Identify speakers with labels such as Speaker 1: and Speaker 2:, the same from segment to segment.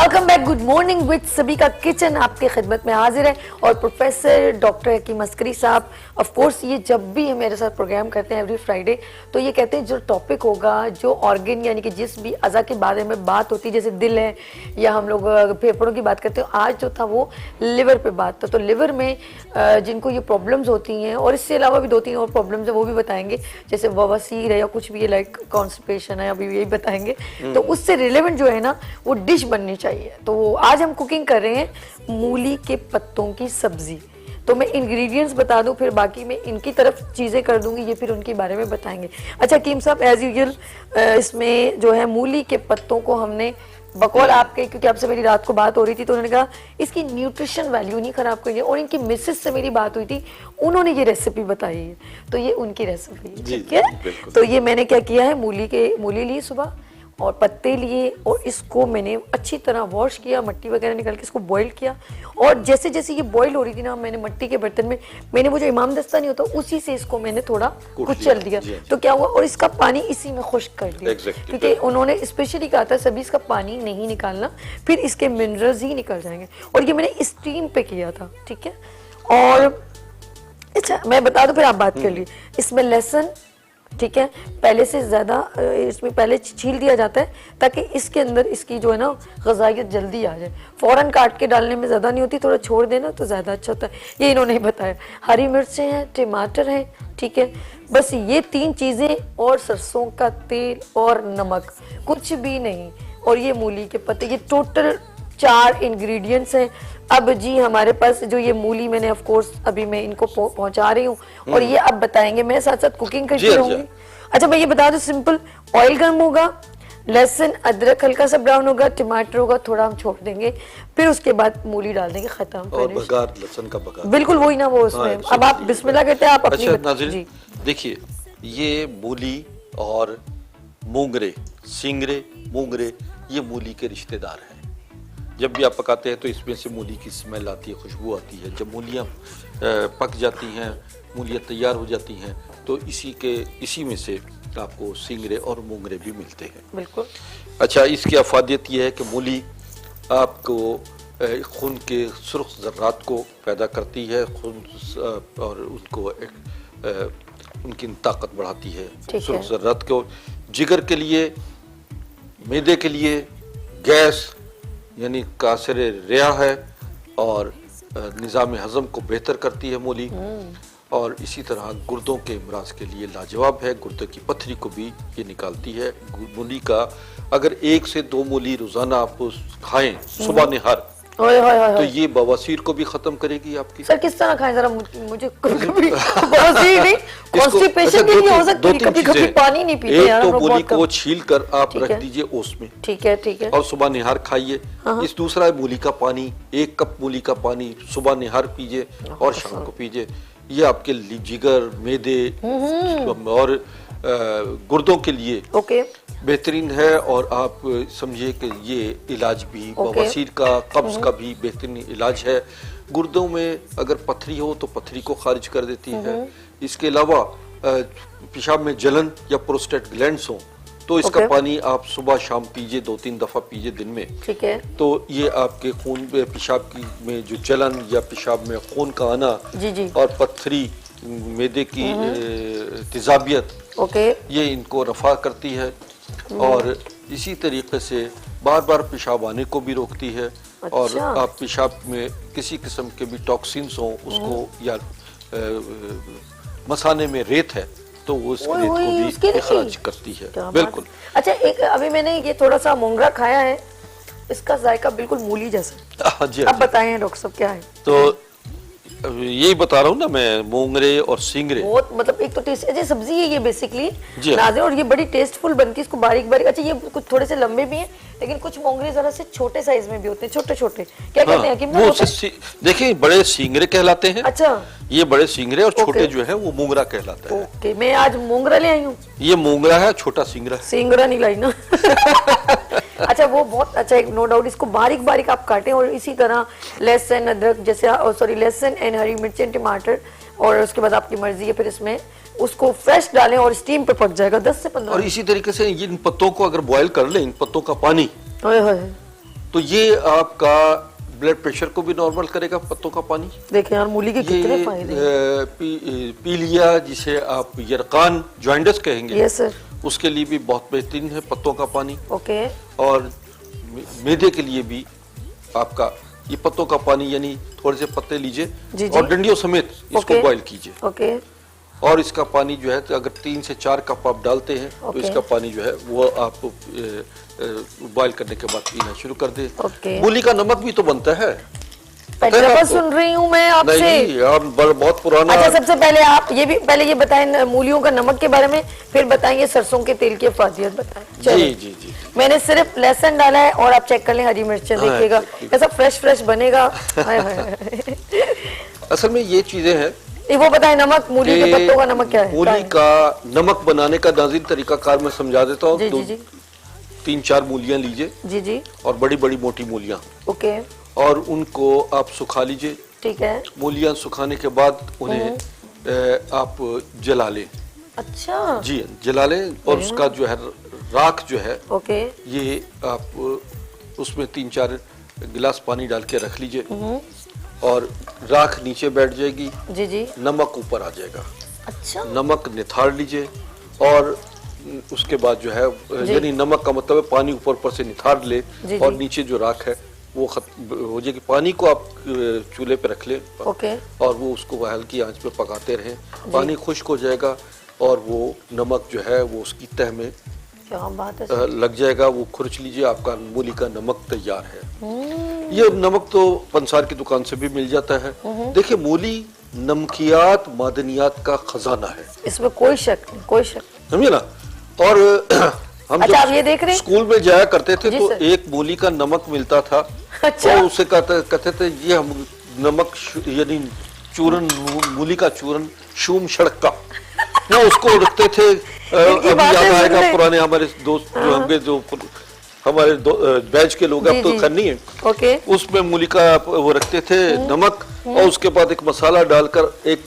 Speaker 1: Welcome back, good morning with सभी का kitchen आपके खिदमत में हाजिर है और प्रोफेसर डॉक्टर हकीम अस्करी साहब। ऑफ कोर्स ये जब भी मेरे साथ प्रोग्राम करते हैं एवरी फ्राइडे, तो ये कहते हैं जो टॉपिक होगा, जो ऑर्गन यानी कि जिस भी अज़ा के बारे में बात होती है, जैसे दिल है या हम लोग फेफड़ों की बात करते हैं, आज जो था वो लिवर पे बात था। तो लिवर में जिनको ये प्रॉब्लम्स होती हैं और इससे अलावा भी 2-3 और प्रॉब्लम्स है वो भी बताएंगे, जैसे बवासीर है या कुछ भी लाइक कॉन्स्टिपेशन है, अभी यही बताएंगे। तो उससे रिलेवेंट जो है ना वो डिश बननी चाहिए। तो आज हम कुकिंग कर रहे हैं मूली के पत्तों की सब्जी। तो मैं इंग्रेडिएंट्स बता दूं, फिर बाकी मैं इनकी तरफ चीज़ें कर दूंगी, ये फिर उनके बारे में बताएंगे। अच्छा हकीम साहब, एज यूजुअल इसमें जो है मूली के पत्तों को हमने बकौल आपके, क्योंकि आपसे मेरी रात को बात हो रही थी तो उन्होंने कहा इसकी न्यूट्रिशन वैल्यू नहीं खराब करिए, और इनकी मिसेस से मेरी बात हुई थी, उन्होंने ये रेसिपी बताई है, तो ये उनकी रेसिपी है, ठीक है। तो ये मैंने क्या किया है, मूली ली सुबह और पत्ते लिए और इसको मैंने अच्छी तरह वॉश किया, मट्टी वगैरह निकाल के इसको बॉईल किया। और जैसे जैसे ये बॉईल हो रही थी ना, मैंने मट्टी के बर्तन में मैंने वो जो इमाम दस्ता नहीं होता उसी से इसको मैंने थोड़ा कुचल दिया। तो क्या हुआ, और इसका पानी इसी में खुश्क कर दिया, क्योंकि उन्होंने स्पेशली कहा था सभी इसका पानी नहीं निकालना, फिर इसके मिनरल्स ही निकल जाएंगे। और ये मैंने स्टीम पे किया था, ठीक है। और अच्छा मैं बता दूं, फिर आप बात कर ली। इसमें लहसुन, ठीक है, पहले से ज़्यादा इसमें पहले छील दिया जाता है ताकि इसके अंदर इसकी जो है ना ग़ज़ाइयत जल्दी आ जाए। फ़ौरन काट के डालने में ज़्यादा नहीं होती, थोड़ा छोड़ देना तो ज़्यादा अच्छा होता है, ये इन्होंने ही बताया। हरी मिर्चें हैं, टमाटर हैं, ठीक है, बस ये 3 चीज़ें, और सरसों का तेल और नमक, कुछ भी नहीं। और ये मूली के पत्ते, ये टोटल 4 इंग्रेडिएंट्स हैं। अब जी हमारे पास जो ये मूली मैंने ऑफ कोर्स अभी मैं इनको पहुंचा रही हूँ और ये अब बताएंगे, मैं साथ साथ कुकिंग करती रहूंगी। अच्छा मैं ये बता दूं, सिंपल ऑयल गर्म होगा, लहसुन अदरक हल्का सा ब्राउन होगा, टमाटर होगा, थोड़ा हम छोड़ देंगे, फिर उसके बाद मूली डाल देंगे, खत्म।
Speaker 2: और बघार, लहसुन का बघार,
Speaker 1: बिल्कुल वही ना वो उसमें। अब आप बिस्मिल्लाह कहते हैं आप अपनी।
Speaker 2: अच्छा नाज़रीन देखिए, ये मूली और मूंगरे, सिंगरे, मूंगरे, ये मूली के रिश्तेदार हैं। जब भी आप पकाते हैं तो इसमें से मूली की स्मेल आती है, खुशबू आती है। जब मूलियाँ पक जाती हैं, मूलियाँ तैयार हो जाती हैं, तो इसी में से आपको सिंगरे और मूंगरे भी मिलते हैं।
Speaker 1: बिल्कुल।
Speaker 2: अच्छा, इसकी अफादियत यह है कि मूली आपको खून के सुर्ख ज़र्रात को पैदा करती है, खून और उनको उनकी ताकत बढ़ाती है। सुर्ख ज़र्रात को जिगर के लिए, मैदे के लिए, गैस यानी कासर रिया है, और निज़ाम हज़म को बेहतर करती है मूली। और इसी तरह गुर्दों के अमराज के लिए लाजवाब है, गुर्दे की पथरी को भी ये निकालती है। मूली का अगर 1 से 2 मूली रोजाना आप खाएं सुबह निहार, तो ये बवासीर को भी खत्म करेगी आपकी।
Speaker 1: सर किस तरह खाएं जरा, मुझे कभी बवासीर नहीं, कॉन्स्टिपेशन भी नहीं हो सकती, कभी पानी नहीं पीते
Speaker 2: यार। एक तो मूली को छील कर आप रख दीजिए ओस में,
Speaker 1: ठीक है, ठीक है,
Speaker 2: और सुबह निहार खाइए। इस दूसरा है मूली का पानी, 1 कप मूली का पानी सुबह निहार पीजिए और शाम को पीजिए। ये आपके जिगर, मैदे और गुर्दों के लिए बेहतरीन है। और आप समझिए कि ये इलाज भी बवासीर का, कब्ज का भी बेहतरीन इलाज है। गुर्दों में अगर पथरी हो तो पथरी को खारिज कर देती है। इसके अलावा पेशाब में जलन या प्रोस्टेट ग्लैंड्स हो तो इसका पानी आप सुबह शाम पीजिए, 2-3 दफा पीजिए दिन में, ठीक है। तो ये आपके खून पेशाब की में जो जलन या पेशाब में खून का आना और पथरी, मैदे की तेजाबियत, ये इनको रफा करती है। और इसी तरीके से बार बार पेशाब आने को भी रोकती है। अच्छा। और आप पेशाब में किसी किस्म के भी टॉक्सिन्स हों उसको, या मसाने में रेत है तो वो उस रेत को भी खराज करती है। बिल्कुल।
Speaker 1: अच्छा एक अभी मैंने ये थोड़ा सा मोंगरा खाया है, इसका जायका बिल्कुल मूली जैसा। जी अब बताएं डॉक्टर साहब क्या है।
Speaker 2: तो यही बता रहा हूँ ना मैं, मोंगरे और सिंगरे
Speaker 1: बहुत मतलब एक तो टेस्ट, अच्छा सब्जी है ये बेसिकली नाज़रीन, और ये बड़ी टेस्टफुल बनती है, इसको बारीक बारीक। अच्छा ये कुछ थोड़े से लंबे भी हैं, लेकिन कुछ मोंगरे जरा से छोटे साइज में भी होते हैं, छोटे छोटे, क्या कहते हैं?
Speaker 2: देखिए बड़े सिंगरे कहलाते हैं।
Speaker 1: अच्छा,
Speaker 2: ये बड़े सिंगरे, और छोटे जो है वो मोंगरा कहलाता है।
Speaker 1: ओके, मैं आज मोंगरा ले आई हूँ।
Speaker 2: ये मोंगरा है, छोटा सिंगरा है।
Speaker 1: सिंगरा नहीं लाई ना। अच्छा वो बहुत अच्छा, एक नो डाउट, इसको बारीक बारीक आप काटें, और इसी तरह लहसुन अदरक जैसे, सॉरी लहसुन एंड हरी मिर्चें, टमाटर, और उसके बाद आपकी मर्जी है फिर इसमें उसको फ्रेश डालें और स्टीम पे पक जाएगा 10 से 15।
Speaker 2: और इसी तरीके से इन पत्तों को अगर बॉयल कर लें, इन पत्तों का पानी, तो ये आपका ब्लड प्रेशर को भी नॉर्मल करेगा पत्तों का पानी।
Speaker 1: देखिए यार मूली के कितने फायदे हैं।
Speaker 2: पीलिया जिसे आप यरकान जॉइंटस कहेंगे,
Speaker 1: यस सर,
Speaker 2: उसके लिए भी बहुत बेहतरीन है पत्तों का पानी।
Speaker 1: ओके।
Speaker 2: और मैदे के लिए भी आपका ये पत्तों का पानी, यानी थोड़े से पत्ते लीजिए
Speaker 1: जी जी।
Speaker 2: और डंडियों समेत इसको
Speaker 1: ओके।
Speaker 2: बॉईल कीजिए।
Speaker 1: ओके।
Speaker 2: और इसका पानी जो है, तो अगर 3 से 4 कप आप डालते हैं तो
Speaker 1: ओके।
Speaker 2: इसका पानी जो है वो आप बॉईल करने के बाद पीना शुरू कर दें।
Speaker 1: ओके।
Speaker 2: मूली का नमक भी तो बनता है।
Speaker 1: पहली
Speaker 2: है
Speaker 1: दफा
Speaker 2: आपको?
Speaker 1: सुन रही हूँ मैं आपसे।
Speaker 2: नहीं, आप बहुत पुराना।
Speaker 1: अच्छा, सबसे पहले आप ये बताएं मूलियों का नमक के बारे में, फिर बताएंगे सरसों के तेल की अफादियत बताएं।
Speaker 2: जी
Speaker 1: चलिए।
Speaker 2: जी जी।
Speaker 1: मैंने सिर्फ लहसुन डाला है और आप चेक कर लें हरी मिर्चें,
Speaker 2: हाँ,
Speaker 1: देखिएगा
Speaker 2: ठीक।
Speaker 1: कैसा फ्रेश फ्रेश बनेगा। हाय हाय हाय।
Speaker 2: असल में ये चीजें हैं
Speaker 1: ये वो बताएं, नमक, मूली के पत्तों का नमक क्या है?
Speaker 2: मूली का नमक बनाने का नाज़िल तरीका कार में समझा देता हूँ।
Speaker 1: जी
Speaker 2: तो
Speaker 1: जी जी
Speaker 2: 3-4 मूलियां लीजिए
Speaker 1: जी जी।
Speaker 2: और बड़ी बड़ी मोटी मूलियां,
Speaker 1: ओके,
Speaker 2: और उनको आप सुखा लीजिए।
Speaker 1: ठीक है।
Speaker 2: मूलियां सुखाने के बाद उन्हें आप जला लें।
Speaker 1: अच्छा
Speaker 2: जी, जला लें और उसका जो है राख जो है,
Speaker 1: ओके।
Speaker 2: ये आप उसमें 3-4 गिलास पानी डाल के रख लीजिए और राख नीचे बैठ जाएगी,
Speaker 1: जी जी।
Speaker 2: नमक ऊपर आ जाएगा।
Speaker 1: अच्छा,
Speaker 2: नमक निथार लीजिए और उसके बाद जो है, यानी नमक का मतलब है पानी ऊपर से निथार ले
Speaker 1: जी,
Speaker 2: और
Speaker 1: जी।
Speaker 2: नीचे जो राख है वो खत्म हो जाएगी। पानी को आप चूल्हे पे रख लें
Speaker 1: ओके।
Speaker 2: और वो उसको हल्की आंच पे पकाते रहें। पानी खुश्क हो जाएगा और वो नमक जो है वो उसकी तह में
Speaker 1: क्या बात है।
Speaker 2: लग जाएगा। वो खुरच लीजिए, आपका मूली का नमक तैयार है। ये नमक तो पंसार की दुकान से भी मिल जाता है। देखिए, मूली नमकियात मादनियात का खजाना है,
Speaker 1: इसमें कोई शक नहीं, कोई शक नहीं।
Speaker 2: समझे ना। और हम
Speaker 1: अच्छा, आप ये
Speaker 2: जब
Speaker 1: देख रहे हैं?
Speaker 2: स्कूल में जाया करते थे
Speaker 1: जी
Speaker 2: तो
Speaker 1: सर।
Speaker 2: एक मूली का नमक मिलता था।
Speaker 1: अच्छा।
Speaker 2: तो उसे कहते थे ये हम नमक यानी चूरन, मूली का चूरन शूम सड़क का, वो उसको रखते थे। अभी
Speaker 1: बातें
Speaker 2: याद
Speaker 1: सुन
Speaker 2: आएगा
Speaker 1: रहे।
Speaker 2: पुराने हमारे दोस्त जो होंगे, जो हमारे बैच के लोग,
Speaker 1: जी,
Speaker 2: अब तो
Speaker 1: जी।
Speaker 2: खैर नहीं है,
Speaker 1: ओके।
Speaker 2: उसमें मूली का वो रखते थे नमक, और उसके बाद एक मसाला डालकर एक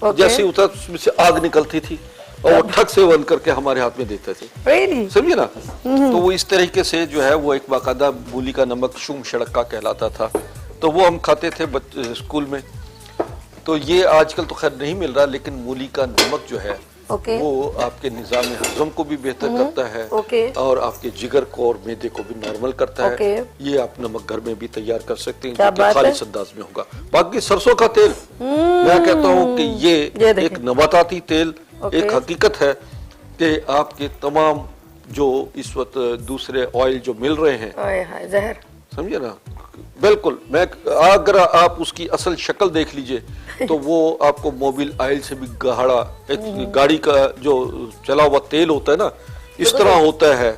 Speaker 1: ओके।
Speaker 2: जैसे उठा उसमें से आग निकलती थी और वो ठग से बंद करके हमारे हाथ में देते थे।
Speaker 1: रियली?
Speaker 2: समझे ना। तो वो इस तरीके से जो है वो एक बाकायदा मूली का नमक शूम सड़क कहलाता था। तो वो हम खाते थे स्कूल में। तो ये आजकल तो खैर नहीं मिल रहा, लेकिन मूली का नमक जो है
Speaker 1: ओके।
Speaker 2: वो आपके निज़ाम हजम को भी बेहतर करता है
Speaker 1: ओके।
Speaker 2: और आपके जिगर को और मैदे को भी नॉर्मल करता है।
Speaker 1: ओके।
Speaker 2: ये आप नमक घर में भी तैयार कर सकते हैं,
Speaker 1: क्या
Speaker 2: जो कि
Speaker 1: बात है?
Speaker 2: खालिस अंदाज में होगा। बाकी सरसों का तेल, मैं कहता हूँ कि ये
Speaker 1: देखें।
Speaker 2: एक नबाताती तेल,
Speaker 1: ओके।
Speaker 2: एक हकीकत है कि आपके तमाम जो इस वक्त दूसरे ऑयल जो मिल रहे हैं,
Speaker 1: हाय हाय, जहर।
Speaker 2: समझे ना, बिल्कुल। मैं अगर आप उसकी असल शक्ल देख लीजिए तो वो आपको मोबिल ऑयल से भी गाढ़ा, एक गाड़ी का जो चला हुआ तेल होता है ना, इस तरह होता है,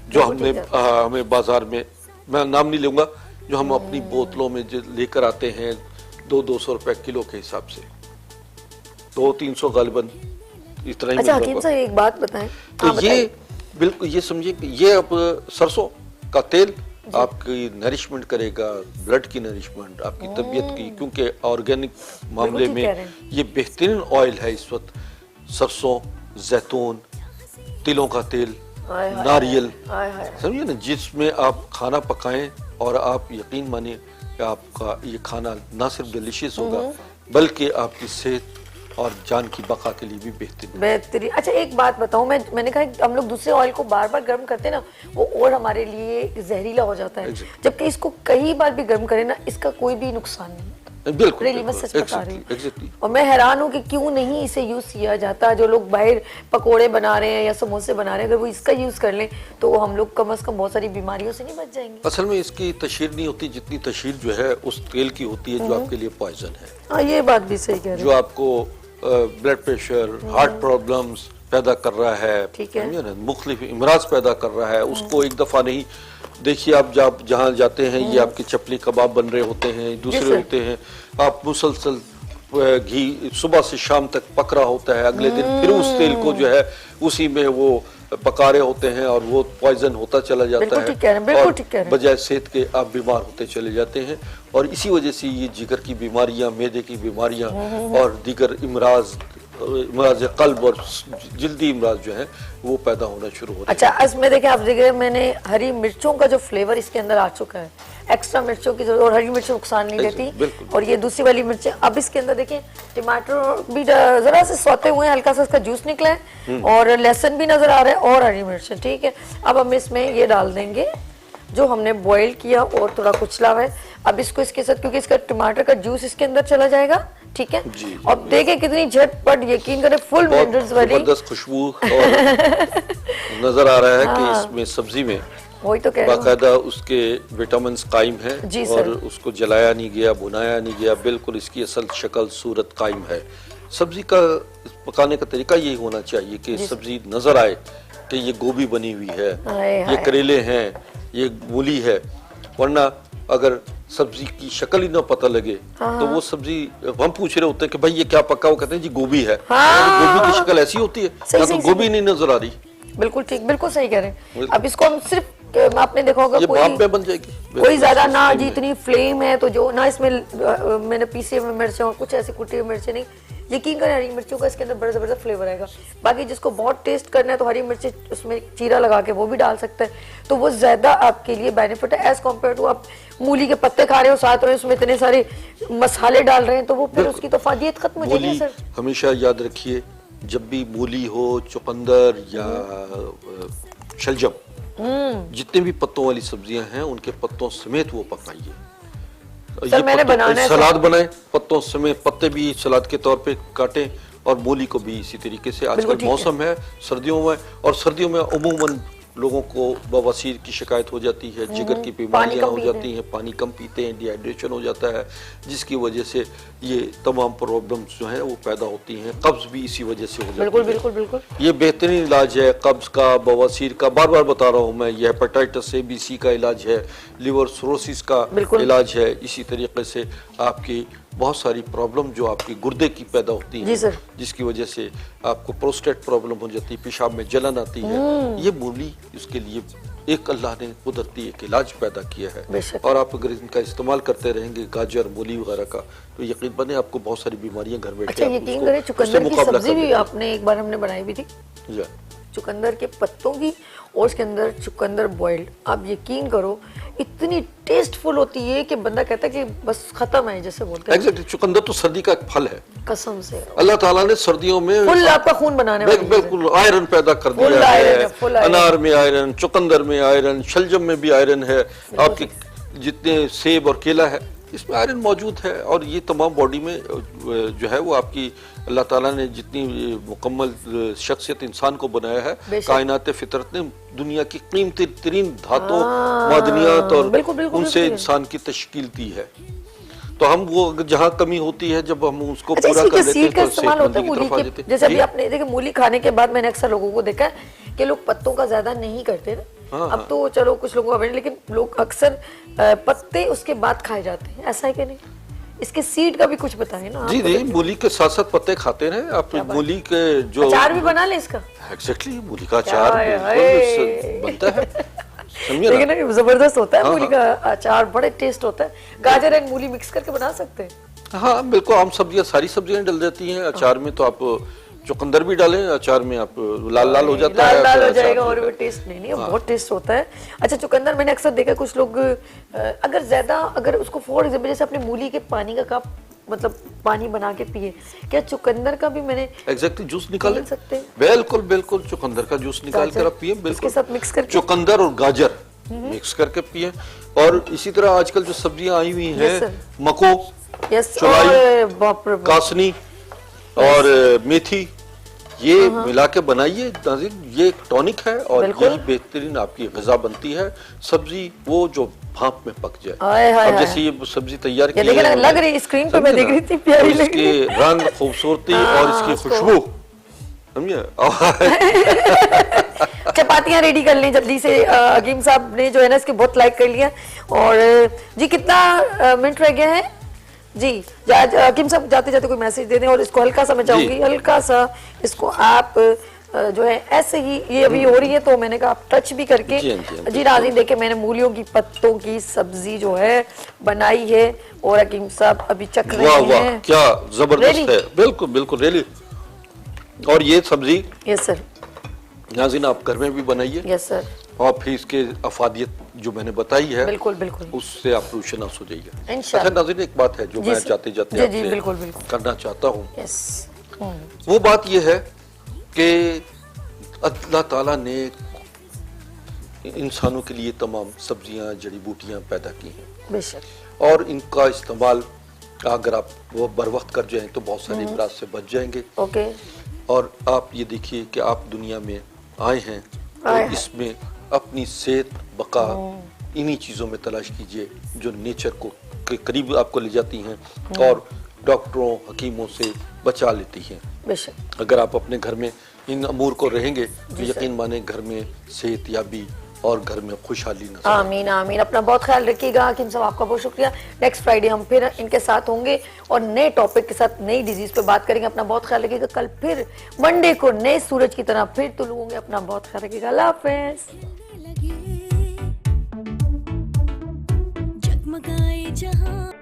Speaker 2: जो हमने हमें बाजार में, मैं नाम नहीं लूंगा, जो हम अपनी बोतलों में जो लेकर आते हैं 200-200 रुपए किलो के हिसाब से, 200-300 गालिबन इतना ही
Speaker 1: अच्छा
Speaker 2: मिल
Speaker 1: हकीम
Speaker 2: होगा।
Speaker 1: साहब एक बात बताएं।
Speaker 2: तो
Speaker 1: हाँ,
Speaker 2: ये
Speaker 1: बताइए।
Speaker 2: बिल्कुल ये समझिए कि ये अब सरसों का तेल आपकी नरिशमेंट करेगा, ब्लड की नरिशमेंट, आपकी तबीयत की, क्योंकि ऑर्गेनिक मामले
Speaker 1: ठीक कह रहे
Speaker 2: में
Speaker 1: हैं।
Speaker 2: ये बेहतरीन ऑयल है इस वक्त। सरसों, जैतून, तिलों का तेल,
Speaker 1: हाय हाय,
Speaker 2: नारियल,
Speaker 1: हाय हाय।
Speaker 2: समझिए ना, जिसमें आप खाना पकाएं और आप यकीन मानिए कि आपका ये खाना ना सिर्फ डिलीशियस होगा बल्कि आपकी सेहत और जान की बका के लिए भी बेहतरीन।
Speaker 1: बेहतरीन। अच्छा एक बात बताऊं, मैंने कहा कि हम लोग दूसरे ऑयल को बार बार गर्म करते हैं ना, वो और हमारे लिए जहरीला हो जाता है।
Speaker 2: Exactly.
Speaker 1: जबकि इसको कई बार भी गर्म करें ना, इसका कोई भी नुकसान नहीं होता।
Speaker 2: बिल्कुल,
Speaker 1: Really, मैं सच बता रही हूँ।
Speaker 2: एग्जैक्टली।
Speaker 1: और मैं हैरान हूँ कि क्यों नहीं इसे यूज किया जाता। जो लोग बाहर पकोड़े बना रहे हैं या समोसे बना रहे हैं, अगर वो इसका यूज कर लें तो हम लोग कम से कम बहुत सारी बीमारियों से नहीं बच जाएंगे।
Speaker 2: असल में इसकी तशहीर नहीं होती जितनी तशहीर जो है उस तेल की होती है जो आपके लिए पॉइजन है,
Speaker 1: हाँ ये बात भी सही कह रहे
Speaker 2: जो आपको ब्लड प्रेशर, हार्ट प्रॉब्लम्स पैदा कर रहा है,
Speaker 1: ठीक है।
Speaker 2: समझे ना, मुख्तलिफ इमराज पैदा कर रहा है। उसको एक दफा नहीं, देखिए आप जहाँ जाते हैं ये आपके चपली कबाब बन रहे होते हैं, दूसरे
Speaker 1: सर।
Speaker 2: होते हैं, आप मुसलसल घी सुबह से शाम तक पक रहा होता है, अगले दिन फिर उस तेल को जो है उसी में वो पका रहे होते हैं और वो पॉइजन होता चला जाता
Speaker 1: बिल्कुल
Speaker 2: है
Speaker 1: ठीक कह रहे हैं, बिल्कुल
Speaker 2: और
Speaker 1: ठीक कह रहे हैं।
Speaker 2: बजाय सेहत के आप बीमार होते चले जाते हैं। और इसी वजह से ये जिगर की बीमारियां, मैदे की बीमारियां और दीगर इमराज इमराज कल्ब और जल्दी इमराज जो है वो पैदा होना शुरू होते हैं।
Speaker 1: अच्छा, इसमें देखिए आप देखिए मैंने हरी मिर्चों का जो फ्लेवर इसके अंदर आ चुका है, एक्स्ट्रा मिर्चों की जरूरत, और हरी मिर्च नुकसान नहीं देती। और ये दूसरी वाली मिर्चें, अब इसके अंदर देखिए टमाटर भी जरा से सौते हुए हैं, हल्का सा इसका जूस निकला है, और लहसुन भी नजर आ रहा है, और हरी मिर्च। ठीक है, अब हम इसमें ये डाल देंगे जो हमने बॉईल किया और थोड़ा कुचला हुआ है। अब इसको इसके साथ, क्योंकि इसका टमाटर का जूस इसके अंदर चला जाएगा, ठीक है। अब देखें कितनी झटपट, यकीन करें फुल मिनरल्स वाली
Speaker 2: जबरदस्त खुशबू और नजर आ रहा है कि इसमें सब्जी में
Speaker 1: वही तो कह रहा हूं,
Speaker 2: बाकायदा उसके विटामिन कायम है और उसको जलाया नहीं गया, भुनाया नहीं गया, बिल्कुल इसकी असल शक्ल सूरत कायम है। सब्जी का पकाने का तरीका यही होना चाहिए कि सब्जी नजर आए कि ये गोभी बनी हुई है, ये करेले हैं, ये मूली है, वरना अगर सब्जी की शक्ल ही ना पता लगे तो वो सब्जी, हम पूछ रहे होते हैं कि भाई ये क्या पका, वो कहते हैं जी गोभी है। गोभी की शक्ल ऐसी होती है, या तो गोभी नहीं नजर आ रही।
Speaker 1: बिल्कुल ठीक, बिल्कुल सही कह रहे हैं। अब इसको हम सिर्फ, आपने देखा होगा
Speaker 2: ये भाप में बन जाएगी,
Speaker 1: कोई ज्यादा ना जितनी फ्लेम है तो जो ना इसमें मैंने पीसी हुई मिर्चें और कुछ ऐसी कुटी हुई मिर्चें नहीं, यकीन करें हरी मिर्चों का इसके अंदर बड़ा जबरदस्त फ्लेवर आएगा। बाकी जिसको बहुत टेस्ट करना है तो हरी मिर्ची उसमें चीरा लगा के वो भी डाल सकते हैं, तो वो ज्यादा आपके लिए बेनिफिट है एज कम्पेयर टू आप मूली के पत्ते खा रहे हो, साथ में उसमें इतने सारे मसाले डाल रहे हैं, तो वो फिर उसकी तो फायदियत खत्म हो जाएगी। सर
Speaker 2: हमेशा याद रखिए, जब भी मूली हो, चुकंदर या शलजम, जितने भी पत्तों वाली सब्जियां हैं उनके पत्तों समेत वो पकाइए।
Speaker 1: सर मैंने बनाना है,
Speaker 2: सलाद बनाए पत्तों समेत, पत्ते भी सलाद के तौर पे काटें, और मूली को भी इसी तरीके से। आजकल मौसम है सर्दियों में, और सर्दियों में अमूमन लोगों को बवासीर की शिकायत हो जाती है, जिगर की बीमारियां हो जाती हैं, पानी कम पीते हैं, डिहाइड्रेशन हो जाता है, जिसकी वजह से ये तमाम प्रॉब्लम्स जो हैं वो पैदा होती हैं। कब्ज भी इसी वजह से हो जाती है।
Speaker 1: बिल्कुल बिल्कुल बिल्कुल,
Speaker 2: ये बेहतरीन इलाज है कब्ज का, बवासीर का, बार बार बता रहा हूँ मैं, ये हेपेटाइटिस ABC का इलाज है, लिवर सिरोसिस का इलाज है। इसी तरीके से आपकी बहुत सारी प्रॉब्लम जो आपकी गुर्दे की पैदा होती है, जिसकी वजह से आपको प्रोस्टेट प्रॉब्लम हो जाती है, पेशाब में जलन आती है, ये मूली इसके लिए एक अल्लाह ने कुदरती एक इलाज पैदा किया है। और आप अगर इनका इस्तेमाल करते रहेंगे, गाजर मूली वगैरह का, तो यकीन बने आपको बहुत सारी बीमारियां घर बैठे।
Speaker 1: अच्छा, यकीन करें चुकंदर की सब्जी भी आपने एक बार हमने बनाई भी थी, चुकंदर के पत्तों की, और उसके अंदर चुकंदर बॉइल्ड। आप यकीन करो इतनी टेस्टफुल होती है कि बंदा कहता है कि बस खत्म है, जैसे बोलते हैं।
Speaker 2: एग्जैक्टली, चुकंदर तो सर्दी का एक फल है,
Speaker 1: कसम से
Speaker 2: अल्लाह ताला ने सर्दियों में
Speaker 1: फुल आपका खून बनाने वाली
Speaker 2: बिल्कुल आयरन पैदा कर दिया है। अनार में आयरन, चुकंदर में आयरन, शलजम में भी आयरन है, आपके जितने सेब और केला है इसमें आयरन मौजूद है। और ये तमाम बॉडी में जो है वो आपकी अल्लाह ताला ने जितनी मुकम्मल शख्सियत इंसान को बनाया है, कायनात फितरत ने दुनिया की कीमती तरीन धातु, मादनियात और उनसे इंसान की तश्कील दी है। तो हम वो जहाँ कमी होती है जब हम उसको पूरा कर लेते हैं तो
Speaker 1: इस्तेमाल होता है मूली के। जैसे अभी आपने देखिए मूली खाने के बाद मैंने अक्सर लोगों को देखा है कि लोग पत्तों का ज्यादा नहीं करते ना, अब तो चलो कुछ लोगों का, लेकिन लोग अक्सर पत्ते उसके बाद खाए जाते हैं, ऐसा है कि नहीं? इसके सीड का भी कुछ बताएं ना।
Speaker 2: जी नहीं, मूली के साथ साथ पत्ते खाते रहे आप। मूली के जो
Speaker 1: अचार भी बना ले इसका।
Speaker 2: एग्जैक्टली, मूली का अचार बनता है,
Speaker 1: लेकिन जबरदस्त होता है मूली का अचार, बड़े टेस्ट होता है। गाजर एंड मूली मिक्स करके बना सकते हैं।
Speaker 2: हाँ बिल्कुल, आम सब्जियां सारी सब्जियां डल जाती हैं अचार में, तो आप चुकंदर भी डालें अचार में, आप लाल लाल हो जाता है,
Speaker 1: लाल हो जाएगा और वो टेस्ट नहीं बहुत टेस्ट होता है। अच्छा, चुकंदर मैंने अक्सर देखा कुछ लोग अगर ज्यादा, अगर उसको फॉर एग्जाम्पल जैसे अपने मूली के पानी का कप, मतलब पानी बना के पिए, क्या चुकंदर का भी मैंने
Speaker 2: एग्जैक्टली जूस निकाल
Speaker 1: सकते हैं?
Speaker 2: बिल्कुल बिल्कुल, चुकंदर का जूस निकाल कर आप पिए, बिल्कुल
Speaker 1: साथ मिक्स करके,
Speaker 2: चुकंदर और गाजर मिक्स करके पिए। और इसी तरह आजकल जो सब्जियां आई हुई हैं, मको, चौलाई, कासनी और मेथी, ये मिला के बनाइए नाज़रीन, ये एक टॉनिक है और यही बेहतरीन आपकी ग़िज़ा बनती है। सब्जी वो जो भाप में पक जाए। अब जैसे ये सब्जी तैयार की है,
Speaker 1: लग रही स्क्रीन पे मैं देख रही थी, प्यारी लग रही है,
Speaker 2: इसके रंग, खूबसूरती और इसकी खुशबू, समझिए।
Speaker 1: चपातियां रेडी कर लें जल्दी से। हकीम साहब ने जो है ना इसके बहुत लाइक कर लिया। और जी कितना मिनट रह गया है जी? हकीम साहब जाते जाते कोई मैसेज दे दें, और इसको हल्का सा मैं चाहूंगी, हल्का सा इसको आप जो है ऐसे ही, ये अभी हो रही है तो मैंने कहा आप टच भी करके। जी नाज़रीन देखे, मैंने मूलियों की पत्तों की सब्जी जो है बनाई है और हकीम साहब अभी चख रहे हैं।
Speaker 2: क्या जबरदस्त है, बिल्कुल बिल्कुल, रेली और ये सब्जी
Speaker 1: यस सर,
Speaker 2: नाज़रीन आप घर में भी बनाइए
Speaker 1: यस सर,
Speaker 2: और फिर इसके अफादियत जो मैंने बताई है
Speaker 1: बिल्कुल बिल्कुल,
Speaker 2: उससे आप रोशनास हो जाइए।
Speaker 1: इंशाल्लाह।
Speaker 2: अच्छा नाज़रीन, एक बात है जो
Speaker 1: जी
Speaker 2: मैं
Speaker 1: सर।
Speaker 2: जाते जाते
Speaker 1: जी, जी,
Speaker 2: आपसे
Speaker 1: बिल्कुल, बिल्कुल।
Speaker 2: करना चाहता हूँ,
Speaker 1: यस,
Speaker 2: वो बात ये है कि अल्लाह ताला ने इंसानों के लिए तमाम सब्जियां जड़ी बूटियां पैदा की हैं
Speaker 1: बेशक,
Speaker 2: और इनका इस्तेमाल अगर आप वो बर वक्त कर जाएं तो बहुत सारे अमराज से बच जाएंगे।
Speaker 1: ओके,
Speaker 2: और आप ये देखिए कि आप दुनिया में आए हैं
Speaker 1: आए
Speaker 2: तो
Speaker 1: हैं।
Speaker 2: इसमें अपनी सेहत बका इन्हीं चीज़ों में तलाश कीजिए जो नेचर को के करीब आपको ले जाती हैं और डॉक्टरों हकीमों से बचा लेती हैं।
Speaker 1: बेशक,
Speaker 2: अगर आप अपने घर में इन अमूर को रहेंगे तो
Speaker 1: जी
Speaker 2: यकीन माने घर में सेहत याबी और घर में खुशहाली नजर आएगी।
Speaker 1: आमीन आमीन। अपना बहुत ख्याल रखिएगा हकीम साहब, आपका बहुत शुक्रिया। नेक्स्ट फ्राइडे हम फिर इनके साथ होंगे और नए टॉपिक के साथ नई डिजीज पे बात करेंगे। अपना बहुत ख्याल रखिएगा। कल फिर मंडे को नए सूरज की तरह फिर तुलू होंगे। अपना बहुत ख्याल रखिएगा। अल्लाह हाफिज।
Speaker 3: जगमगाए जहां